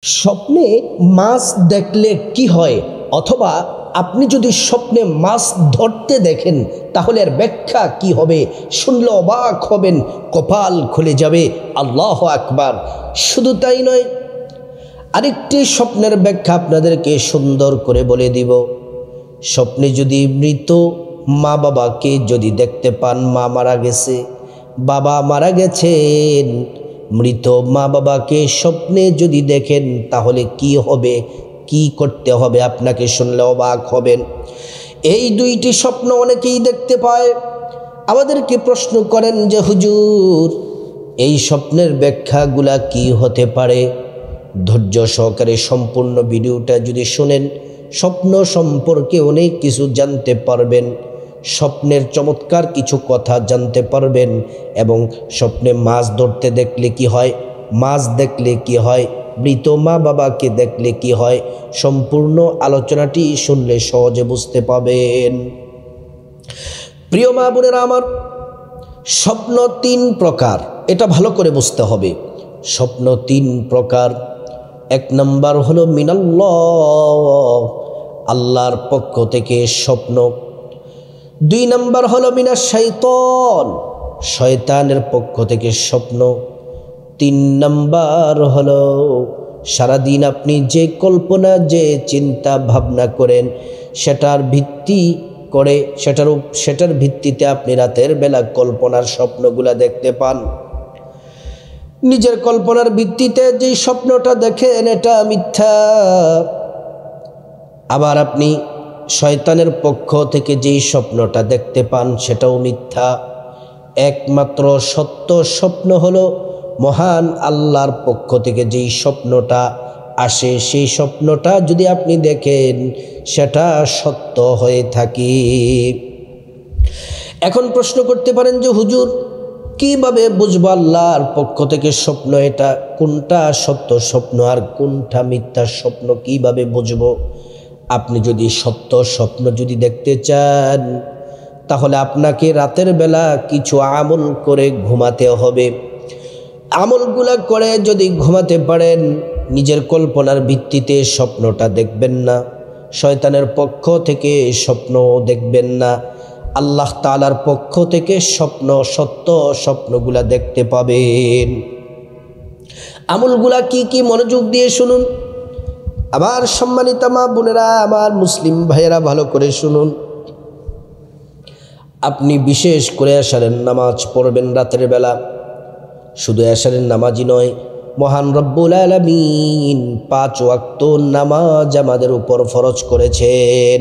স্বপ্নে মাছ দেখলে কি হয়, অথবা আপনি যদি স্বপ্নে মাছ ধরতে দেখেন তাহলে এর ব্যাখ্যা কি হবে? শুনলে অবাক হবেন, কপাল খুলে যাবে। আল্লাহু আকবার। শুধু তাই নয়, আরেকটি স্বপ্নের ব্যাখ্যা আপনাদেরকে সুন্দর করে বলে দিব। স্বপ্নে যদি মৃত মা বাবাকে যদি দেখতে পান, মা মারা গেছে, বাবা মারা গেছেন, মৃত মা বাবাকে স্বপ্নে যদি দেখেন তাহলে কি হবে, কি করতে হবে আপনাকে শুনলে অবাক হবেন। এই দুইটি স্বপ্ন অনেকেই দেখতে পায়, আমাদেরকে প্রশ্ন করেন যে হুজুর এই স্বপ্নের ব্যাখ্যাগুলা কি হতে পারে? ধৈর্য সহকারে সম্পূর্ণ ভিডিওটা যদি শুনেন, স্বপ্ন সম্পর্কে অনেক কিছু জানতে পারবেন, স্বপ্নের চমৎকার কিছু কথা জানতে পারবেন, এবং স্বপ্নে মাছ ধরতে দেখলে কি হয়, মাছ দেখলে কি হয়, মৃত মা বাবাকে দেখলে কি হয়, সম্পূর্ণ আলোচনাটি শুনলে সহজে বুঝতে পাবেন। প্রিয় মা বোনেরা আমার, স্বপ্ন তিন প্রকার, এটা ভালো করে বুঝতে হবে। স্বপ্ন তিন প্রকার। এক নম্বর হলো মিনাল্লাহ, আল্লাহর পক্ষ থেকে স্বপ্ন। দুই নম্বর হলো মিনাশ শাইতান, শয়তানের পক্ষ থেকে স্বপ্ন। তিন নম্বর হলো সারাদিন আপনি যে কল্পনা, যে চিন্তা ভাবনা করেন সেটার ভিত্তি করে, সেটার ভিত্তিতে আপনি রাতের বেলা কল্পনার স্বপ্নগুলা দেখতে পান। নিজের কল্পনার ভিত্তিতে যে স্বপ্নটা দেখেন এটা মিথ্যা, আবার আপনি শয়তানের পক্ষ থেকে যেই স্বপ্নটা দেখতে পান সেটাও মিথ্যা। একমাত্র সত্য স্বপ্ন হলো মহান আল্লাহর পক্ষ থেকে যেই স্বপ্নটা আসে, সেই স্বপ্নটা যদি আপনি দেখেন সেটা সত্য হয়ে থাকে। এখন প্রশ্ন করতে পারেন যে হুজুর কিভাবে বুঝবো আল্লাহর পক্ষ থেকে স্বপ্ন, এটা কোনটা সত্য স্বপ্ন আর কোনটা মিথ্যা স্বপ্ন কিভাবে বুঝবো? আপনি যদি সত্য স্বপ্ন যদি দেখতে চান তাহলে আপনাকে রাতের বেলা কিছু আমল করে ঘুমাতে হবে। আমলগুলা করে যদি ঘুমাতে পারেন, নিজের কল্পনার ভিত্তিতে স্বপ্নটা দেখবেন না, শয়তানের পক্ষ থেকে স্বপ্ন দেখবেন না, আল্লাহ তাআলার পক্ষ থেকে স্বপ্ন, সত্য স্বপ্নগুলা দেখতে পাবেন। আমলগুলা কি কি মনোযোগ দিয়ে শুনুন। আমার সম্মানিত মা বোনেরা, আমার মুসলিম ভাইয়েরা ভালো করে শুনুন। আপনি বিশেষ করে এশারের নামাজ পড়বেন রাতের বেলা। শুধু এশারের নামাজই নয়, মহান রব্বুল আলামিন 5 ওয়াক্ত নামাজ আমাদের উপর ফরজ করেছেন।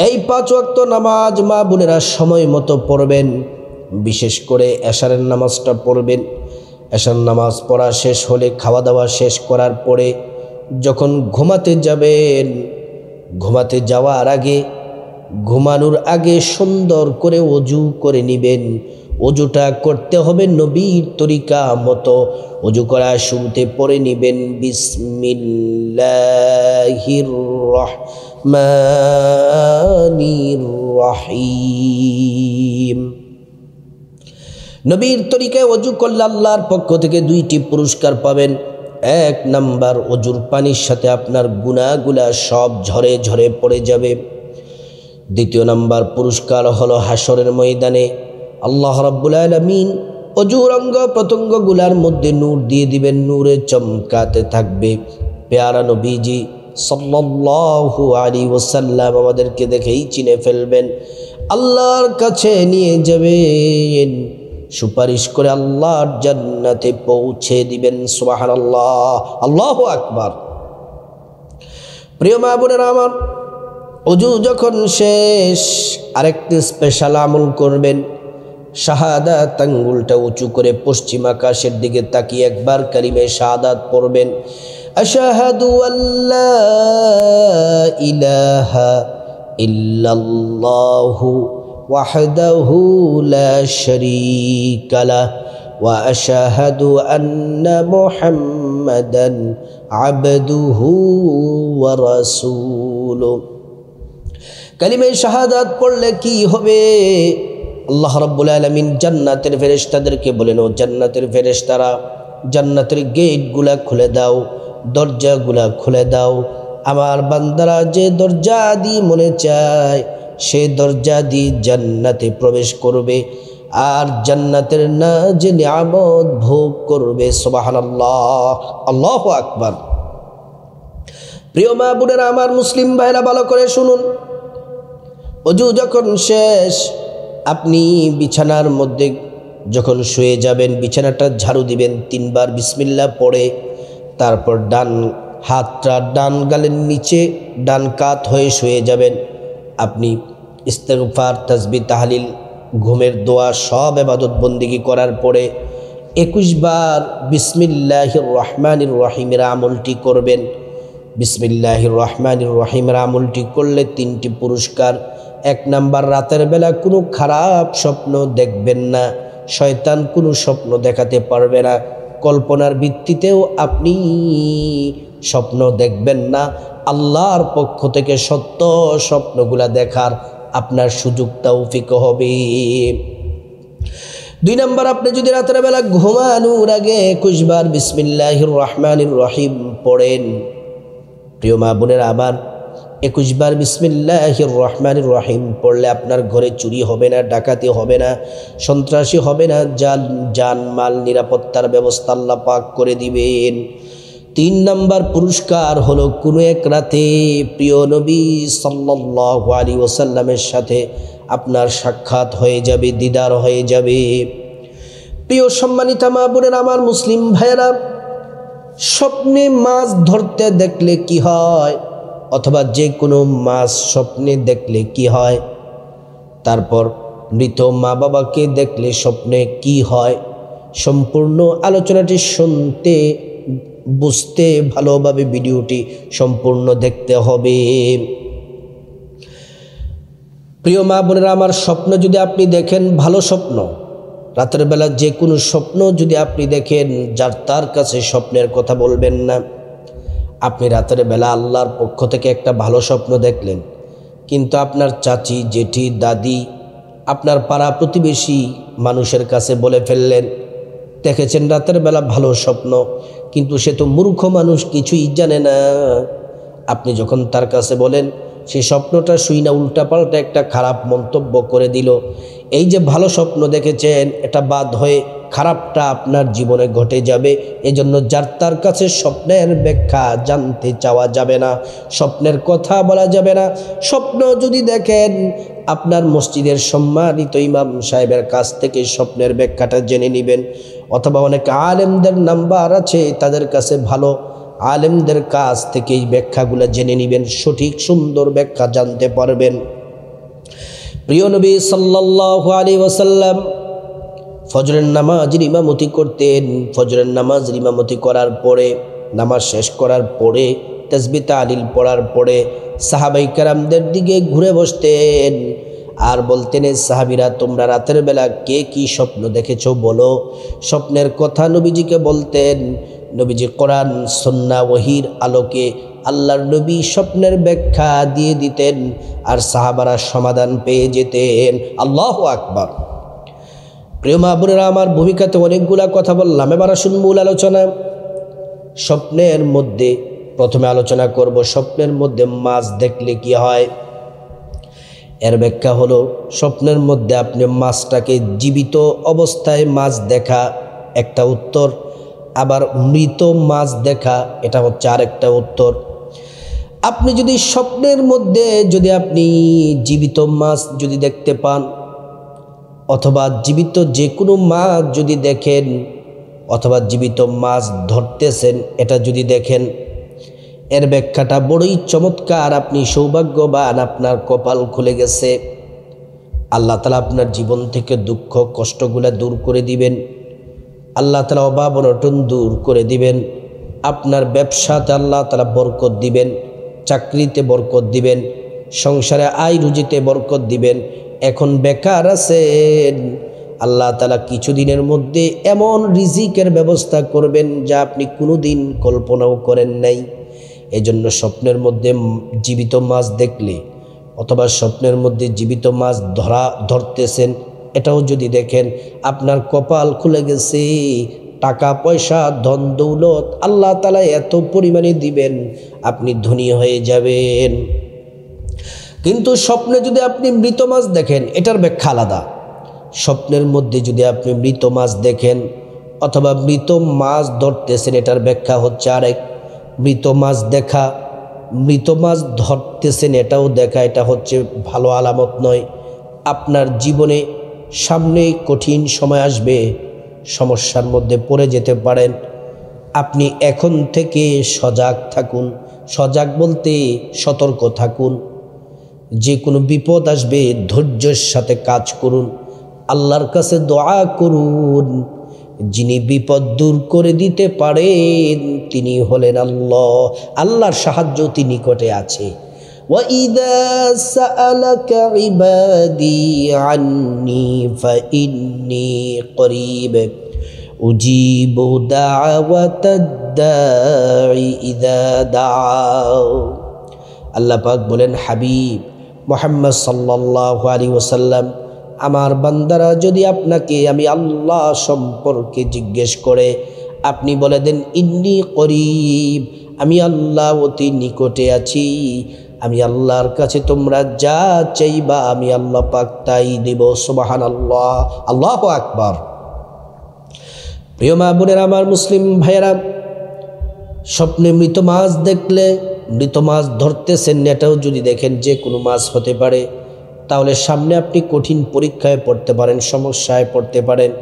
এই 5 ওয়াক্ত নামাজ মা বোনেরা সময় মতো পড়বেন। বিশেষ করে এশারের নামাজটা পড়বেন। এশার নামাজ পড়া শেষ হলে, খাওয়া দাওয়া শেষ করার পরে যখন ঘুমাতে যাবেন, ঘুমাতে যাওয়ার আগে, ঘুমানোর আগে সুন্দর করে ওযু করে নেবেন। ওযুটা করতে হবে নবীর তরিকা মতো। ওযু করা শুরুতে পড়ে নেবেন বিসমিল্লাহির রহমানির রহিম। নবীর তরিকায় ওযু করলে আল্লাহর পক্ষ থেকে 2টি পুরস্কার পাবেন। 1 নাম্বার, ওযুর পানির সাথে আপনার গুনাহগুলা সব ঝরে ঝরে পড়ে যাবে। 2 নাম্বার পুরস্কার হলো হাসরের ময়দানে আল্লাহ রাব্বুল আলামিন ওযুর অঙ্গ প্রত্যঙ্গগুলার মধ্যে নূর দিয়ে দিবেন, নূরে চমকাতে থাকবে। পেয়ারা নবীজি সাল্লাল্লাহু আলাইহি ওয়াসাল্লাম আমাদেরকে দেখেই চিনে ফেলবেন, আল্লাহর কাছে নিয়ে যাবেন, সুপারিশ করে আল্লাহর জান্নাতে পৌঁছে দিবেন। সুবহানাল্লাহ, আল্লাহু আকবার। প্রিয় মা বোনেরা আমার, ওযু যখন শেষ আরেকটি স্পেশাল আমল করবেন। শাহাদাত আঙ্গুলটা উঁচু করে পশ্চিম আকাশের দিকে তাকিয়ে একবার কালিমে শাহাদাত পড়বেন। আশহাদু আল্লা ইলাহা ইল্লাল্লাহু ওয়াহদাহু লা শারীকা লাহ ওয়া আশহাদু আন্না মুহাম্মাদান আবদুহু ওয়া রাসূলুহু। কালিমে শাহাদাত পড়লে কি হবে? আল্লাহ রাব্বুল আলামিন জান্নাতের ফেরেশতাদেরকে বলেন, ও জান্নাতের ফেরেশতারা জান্নাতের গেটগুলা খুলে দাও, দরজাগুলা খুলে দাও। আমার বান্দারা যে দরজা দিয়ে মনে চায় সে দরজা দিয়ে জান্নাতে প্রবেশ করবে আর জান্নাতের না যে নিয়ামত ভোগ করবে। সুবহানাল্লাহ, আল্লাহু আকবার। প্রিয় মা বোনেরা আমার, মুসলিম ভাইরা ভালো করে শুনুন। ওযু যখন শেষ, আপনি বিছানার মধ্যে যখন শুয়ে যাবেন, বিছানাটা ঝাড়ু দিবেন 3 বার বিসমিল্লাহ পড়ে, তারপর ডান হাতটা ডান গালের নিচে ডান কাত হয়ে শুয়ে যাবেন। আপনি ইস্তেগফার, তাসবিহ, তাহলিল, ঘুমের দোয়া সব ইবাদত বন্দেগী করার পরে 21 বার বিসমিল্লাহির রহমানির রহিমের আমলটি করবেন। বিসমিল্লাহির রহমানির রহিমের আমলটি করলে 3টি পুরস্কার। 1 নাম্বার, রাতের বেলা কোনো খারাপ স্বপ্ন দেখবেন না, শয়তান কোনো স্বপ্ন দেখাতে পারবে না। কল্পনার ভিত্তিতেও আপনি স্বপ্ন দেখবেন না। আল্লাহর পক্ষ থেকে সত্য স্বপ্নগুলা দেখার আপনার সুযোগ তৌফিক হবে। 2 নাম্বার, আপনি যদি রাতের বেলা ঘুমানোর আগে 21 বার বিসমিল্লাহির রহমানির রহিম পড়েন। প্রিয় মা বোনের আমার, 21 বার বিসমিল্লাহির রহমানির রহিম পড়লে আপনার ঘরে চুরি হবে না, ডাকাতি হবে না, সন্ত্রাসী হবে না, জানমাল নিরাপত্তার ব্যবস্থা আল্লাহ পাক করে দিবেন। 3 নাম্বার পুরস্কার হলো কোনো এক রাতে প্রিয় নবী সাল্লাল্লাহু আলাইহি ওয়াসাল্লামের সাথে আপনার সাক্ষাৎ হয়ে যাবে, দিদার হয়ে যাবে। প্রিয় সম্মানিতা মা বোনেরা আমার, মুসলিম ভাইয়েরা, স্বপ্নে মাছ ধরতে দেখলে কি হয়, অথবা যে কোনো মাছ স্বপ্নে দেখলে কি হয়, তারপর মৃত মা বাবাকে দেখলে স্বপ্নে কি হয়, সম্পূর্ণ আলোচনাটি শুনতে বুঝতে ভালোভাবে ভিডিওটি সম্পূর্ণ দেখতে হবে। প্রিয় মা বোনেরা আমার, স্বপ্ন যদি আপনি দেখেন, ভালো স্বপ্ন, রাতের বেলা যে কোনো স্বপ্ন যদি আপনি দেখেন, যার তার কাছে স্বপ্নের কথা বলবেন না। আপনি রাতের বেলা আল্লাহর পক্ষ থেকে একটা ভালো স্বপ্ন দেখলেন, কিন্তু আপনার চাচি, জেঠি, দাদি, আপনার পাড়া প্রতিবেশী মানুষের কাছে বলে ফেললেন, দেখেছেন রাতের বেলা ভালো স্বপ্ন, কিন্তু সে তো মূর্খ মানুষ, কিছুই জানে না। আপনি যখন তার কাছে বলেন, সেই স্বপ্নটা শুই না উল্টাপাল্টা একটা খারাপ মন্তব্য করে দিল। এই যে ভালো স্বপ্ন দেখেছেন, এটা বাদ হয়ে খারাপটা আপনার জীবনে ঘটে যাবে। এজন্য যার তার কাছে স্বপ্নের ব্যাখ্যা জানতে চাওয়া যাবে না, স্বপ্নের কথা বলা যাবে না। স্বপ্ন যদি দেখেন, আপনার মসজিদের সম্মানিত ইমাম সাহেবের কাছ থেকে স্বপ্নের ব্যাখ্যাটা জেনে নেবেন, অথবা অনেক আলেমদের নাম্বার আছে, তাদের কাছে ভালো আলেমদের কাছ থেকে এই ব্যাখ্যাগুলো জেনে নেবেন, সঠিক সুন্দর ব্যাখ্যা জানতে পারবেন। প্রিয় নবী সাল্লাল্লাহু আলাইহি ওয়াসাল্লাম ফজরের নামাজের ইমামতি করতেন। ফজরের নামাজের ইমামতি করার পরে, নামাজ শেষ করার পরে, তাসবিহ তাহলিল পড়ার পরে সাহাবায়ে কেরামদের দিকে ঘুরে বসতেন আর বলতেন, সাহাবীরা, তোমরা রাতের বেলা কে কি স্বপ্ন দেখেছো বলো। স্বপ্নের কথা নবীজিকে বলতেন। নবীজি কোরআন সুন্নাহ ওহীর আলোকে আল্লাহর নবী স্বপ্নের ব্যাখ্যা দিয়ে দিতেন আর সাহাবারা সমাধান পেয়ে যেতেন। আল্লাহু আকবার। প্রিয় মা বোনেরা আমার, ভূমিকাতে অনেকগুলা কথা বললাম, এবার আসুন মূল আলোচনা। স্বপ্নের মধ্যে প্রথমে আলোচনা করব, স্বপ্নের মধ্যে মাছ দেখলে কি হয়। এর ব্যাখ্যা হলো, স্বপ্নের মধ্যে আপনি মাছটাকে জীবিত অবস্থায় মাছ দেখা একটা উত্তর, আবার মৃত মাছ দেখা এটা হচ্ছে আরেকটা উত্তর। আপনি যদি স্বপ্নের মধ্যে যদি আপনি জীবিত মাছ যদি দেখতে পান, অথবা জীবিত যে কোনো মাছ যদি দেখেন, অথবা জীবিত মাছ ধরতেছেন এটা যদি দেখেন, এর ব্যাখ্যাটা বড়ই চমৎকার। আপনি সৌভাগ্যবান, আপনার কপাল খুলে গেছে। আল্লাহ তাআলা আপনার জীবন থেকে দুঃখ কষ্টগুলা দূর করে দিবেন। আল্লাহ তাআলা অভাব অনটন দূর করে দিবেন। আপনার ব্যবসাতে আল্লাহ তাআলা বরকত দিবেন, চাকরিতে বরকত দিবেন, সংসারে আয় রুজিতে বরকত দিবেন। এখন বেকার আছেন, আল্লাহ তাআলা কিছুদিনের মধ্যে এমন রিজিকের ব্যবস্থা করবেন যা আপনি কোনোদিন কল্পনাও করেন নাই। এজন্য স্বপ্নের মধ্যে জীবিত মাছ দেখলে, অথবা স্বপ্নের মধ্যে জীবিত মাছ ধরতেছেন, এটাও যদি দেখেন, আপনার কপাল খুলে গেছে, টাকা পয়সা ধন দৌলত আল্লাহ তাআলা এত পরিমাণে দিবেন, আপনি ধনী হয়ে যাবেন। কিন্তু স্বপ্নে যদি আপনি মৃত মাছ দেখেন, এটার ব্যাখ্যা আলাদা। স্বপ্নের মধ্যে যদি আপনি মৃত মাছ দেখেন অথবা মৃত মাছ ধরতেছেন, এটার ব্যাখ্যা হচ্ছে আরেক। মৃত মাছ দেখা, মৃত মাছ ধরতেছেন এটাও দেখা, এটা হচ্ছে ভালো আলামত নয়। আপনার জীবনে সামনেই কঠিন সময় আসবে, সমস্যার মধ্যে পড়ে যেতে পারেন। আপনি এখন থেকে সজাগ থাকুন। সজাগ বলতে সতর্ক থাকুন। যে কোনো বিপদ আসবে ধৈর্যের সাথে কাজ করুন, আল্লাহর কাছে দোয়া করুন। যিনি বিপদ দূর করে দিতে পারেন তিনি হলেন আল্লাহ। আল্লাহর সাহায্য তিনি নিকটে আছে। وَإِذَا سَأَلَكَ عِبَادِي عَنِّي فَإِنِّي قَرِيبٌ أُجِيبُ دَعْوَةَ الدَّاعِ إِذَا دَعَانِ। আল্লাহ পাক বলেন, হাবিব মুহাম্মদ সাল্লাল্লাহু আলাইহি ওয়াসাল্লাম, আমার বান্দারা যদি আপনাকে আমি আল্লাহ সম্পর্কে জিজ্ঞেস করে, আপনি বলে দেন ইন্নী করিব, আমি আল্লাহ অতি নিকটে আছি। আমি আল্লাহর কাছে তোমরা যা চাইবা আমি আল্লাহ পাক তাই দেব। সুবহানাল্লাহ, আল্লাহু আকবার। প্রিয় মা বোনেরা, আমার মুসলিম ভাইয়েরা, স্বপ্নে মৃত মাছ দেখলে, মৃত মাছ ধরতেছেন এটাও যদি দেখেন, যে কোনো মাছ হতে পারে, তাহলে সামনে আপনি কঠিন পরীক্ষায় পড়তে পারেন, সমস্যায় পড়তে পারেন।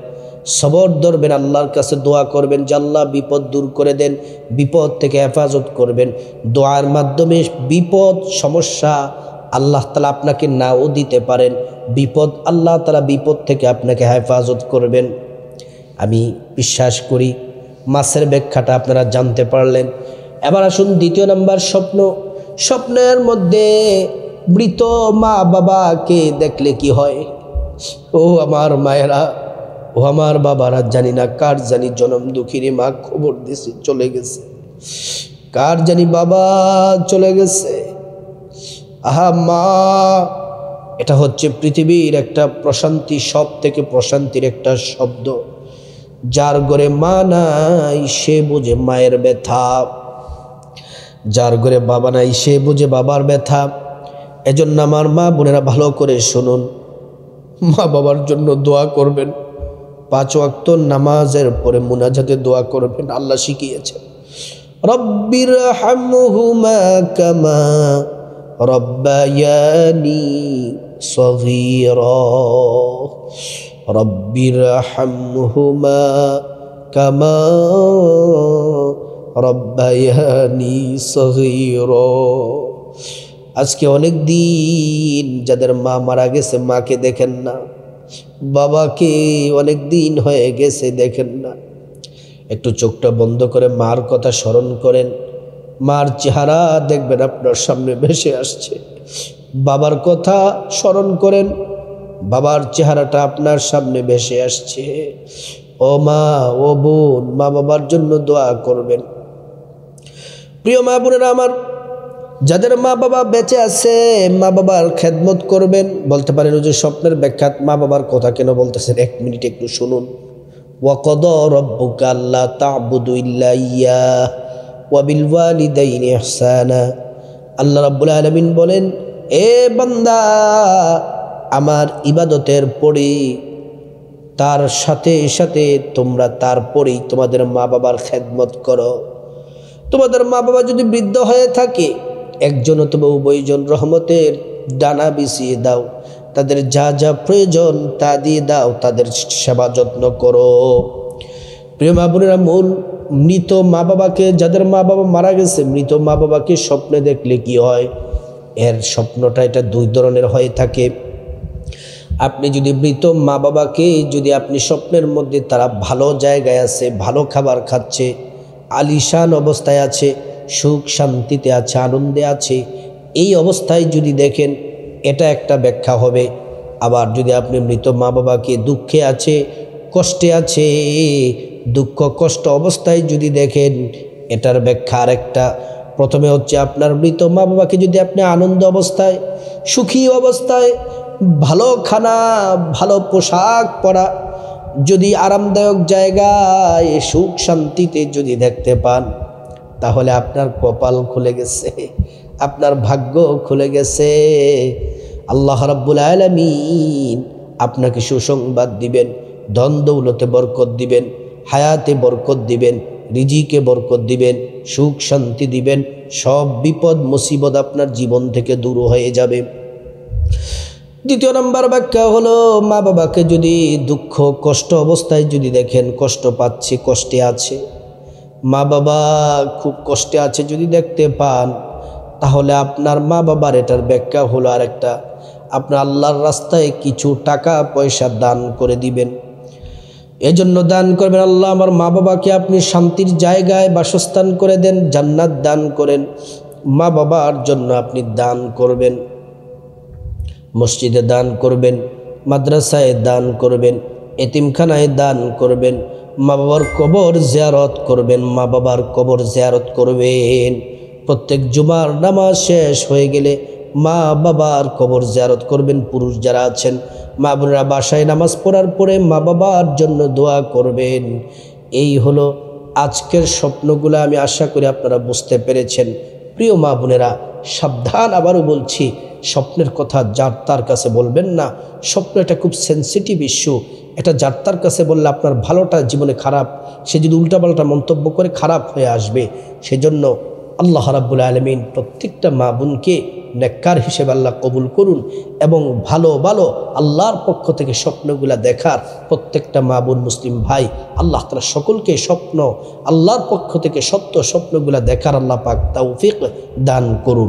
সবর ধরবেন, আল্লাহর কাছে দোয়া করবেন যে আল্লাহ বিপদ দূর করে দেন, বিপদ থেকে হেফাজত করবেন। দোয়ার মাধ্যমে বিপদ সমস্যা আল্লাহ তাআলা আপনাকে নাও দিতে পারেন, বিপদ আল্লাহ তাআলা বিপদ থেকে আপনাকে হেফাজত করবেন। আমি বিশ্বাস করি মাছের ব্যাখ্যাটা আপনারা জানতে পারলেন। এবার আসুন দ্বিতীয় নাম্বার স্বপ্ন। স্বপ্নের মধ্যে মৃত মা বাবাকে দেখলে কি হয়? ও আমার মায়েরা, ও আমার বাবারা, জানি না কার জানি জনম দুঃখিনী মা খবর দিছে চলে গেছে, কার জানি বাবা চলে গেছে। আহা মা, এটা হচ্ছে পৃথিবীর একটা প্রশান্তি, সব থেকে প্রশান্তির একটা শব্দ। যার ঘরে মা নাই সে বুঝে মায়ের ব্যথা, যার ঘরে বাবা নাই সে বুঝে বাবার ব্যথা। এজন্য আমার মা বোনেরা ভালো করে শুনুন, মা বাবার জন্য দোয়া করবেন। 5 ওয়াক্ত নামাজের পরে মুনাজাতে দোয়া করবেন। আল্লাহ শিখিয়েছেন, রব্বির হামহুমা কামা রব্বায়ানি সগীরা, রব্বির হামহুমা কামা রব্বায়ানি সগীরা। আজকে অনেক দিন যাদের মা মারা গেছে, মাকে দেখেন না, বাবাকে অনেক দিন হয়ে গেছে দেখেন না। একটু চোখটা বন্ধ করে মার কথা স্মরণ করেন, মার চেহারা দেখবেন আপনার সামনে ভেসে আসছে। বাবার কথা স্মরণ করেন, বাবার চেহারাটা আপনার সামনে ভেসে আসছে। ও মা, ও বোন, মা বাবার জন্য দোয়া করবেন। প্রিয় মা বোনেরা আমার, যাদের মা বাবা বেঁচে আছে মা বাবার খেদমত করবেন। বলতে পারেন যে স্বপ্নের ব্যাখ্যা মা বাবার কথা কেন বলতেছেন? 1 মিনিট একটু শুনুন। ওয়াকাদা রাব্বুকা আল্লা তা'বুদু ইল্লা ইয়্যাহু ওয়া বিল ওয়ালিদাইনি ইহসানা। আল্লাহ রাব্বুল আলামিন বলেন, এ বান্দা, আমার ইবাদতের পরে তার সাথে সাথে তোমরা তারপরেই তোমাদের মা বাবার খেদমত করো। তোমাদের মা বাবা যদি বৃদ্ধ হয়ে থাকে, একজন অথবা উভয়জন রহমতের ডানা বিছিয়ে দাও, তাদের যা যা প্রয়োজন তা দিয়ে দাও, তাদের সেবা যত্ন করো। প্রিয় মা বোনেরা, মূল মৃত মা বাবাকে, যাদের মা বাবা মারা গেছে, মৃত মা বাবাকে স্বপ্নে দেখলে কি হয়? এর স্বপ্নটা এটা 2 ধরনের হয়ে থাকে। আপনি যদি মৃত মা বাবাকে যদি আপনি স্বপ্নের মধ্যে তারা ভালো জায়গায় আছে, ভালো খাবার খাচ্ছে, আলিশান অবস্থায় আছে, সুখ শান্তিতে আছে, আনন্দে আছে, এই অবস্থায় যদি দেখেন, এটা একটা ব্যাখ্যা হবে। আবার যদি আপনি মৃত মা বাবাকে দুঃখে আছে, কষ্টে আছে, দুঃখ কষ্ট অবস্থায় যদি দেখেন, এটার ব্যাখ্যা আরেকটা। প্রথমে হচ্ছে আপনার মৃত মা বাবাকে যদি আপনি আনন্দ অবস্থায়, সুখী অবস্থায়, ভালো খানা, ভালো পোশাক পরা, যদি আরামদায়ক জায়গায় সুখ শান্তিতে যদি দেখতে পান, তাহলে আপনার কপাল খুলে গেছে, আপনার ভাগ্য খুলে গেছে। আল্লাহ রাব্বুল আলামিন আপনাকে সুসংবাদ দিবেন, ধন দৌলতে বরকত দিবেন, হায়াতে বরকত দিবেন, রিজিকে বরকত দিবেন, সুখ শান্তি দিবেন, সব বিপদ মুসিবত আপনার জীবন থেকে দূর হয়ে যাবে। দ্বিতীয় নম্বর ব্যাখ্যা হলো, মা বাবাকে যদি দুঃখ কষ্ট অবস্থায় যদি দেখেন, কষ্ট পাচ্ছে, কষ্টে আছে, মা বাবা খুব কষ্টে আছে যদি দেখতে পান, তাহলে আপনার মা বাবার এটার ব্যাখ্যা হলো আরেকটা, আপনার আল্লাহর রাস্তায় কিছু টাকা পয়সা দান করে দিবেন। এজন্য দান করবেন, আল্লাহ আমার মা বাবাকে আপনি শান্তির জায়গায় বাসস্থান করে দেন, জান্নাত দান করেন। মা বাবার জন্য আপনি দান করবেন, মসজিদে দান করবেন, মাদ্রাসায় দান করবেন, এতিমখানায় দান করবেন, মা বাবার কবর জিয়ারত করবেন, মা বাবার কবর জিয়ারত করবেন। প্রত্যেক জুমার নামাজ শেষ হয়ে গেলে মা বাবার কবর জিয়ারত করবেন। পুরুষ যারা আছেন, মা বোনেরা বাসায় নামাজ পড়ার পরে মা বাবার জন্য দোয়া করবেন। এই হলো আজকের স্বপ্নগুলো। আমি আশা করি আপনারা বুঝতে পেরেছেন। প্রিয় মা বোনেরা, সাবধান, আবারও বলছি, স্বপ্নের কথা যার তার কাছে বলবেন না। স্বপ্ন এটা খুব সেন্সিটিভ ইস্যু। এটা যার তার কাছে বললে আপনার ভালোটা জীবনে খারাপ, সে যদি উল্টাপাল্টা মন্তব্য করে খারাপ হয়ে আসবে। সেজন্য আল্লাহ রাব্বুল আলামিন প্রত্যেকটা মা বোনকে নেককার হিসেবে আল্লাহ কবুল করুন, এবং ভালো ভালো আল্লাহর পক্ষ থেকে স্বপ্নগুলা দেখার প্রত্যেকটা মা বোন মুসলিম ভাই, আল্লাহ তাআলা সকলকে স্বপ্ন আল্লাহর পক্ষ থেকে সত্য স্বপ্নগুলা দেখার আল্লাহ পাক তৌফিক দান করুন।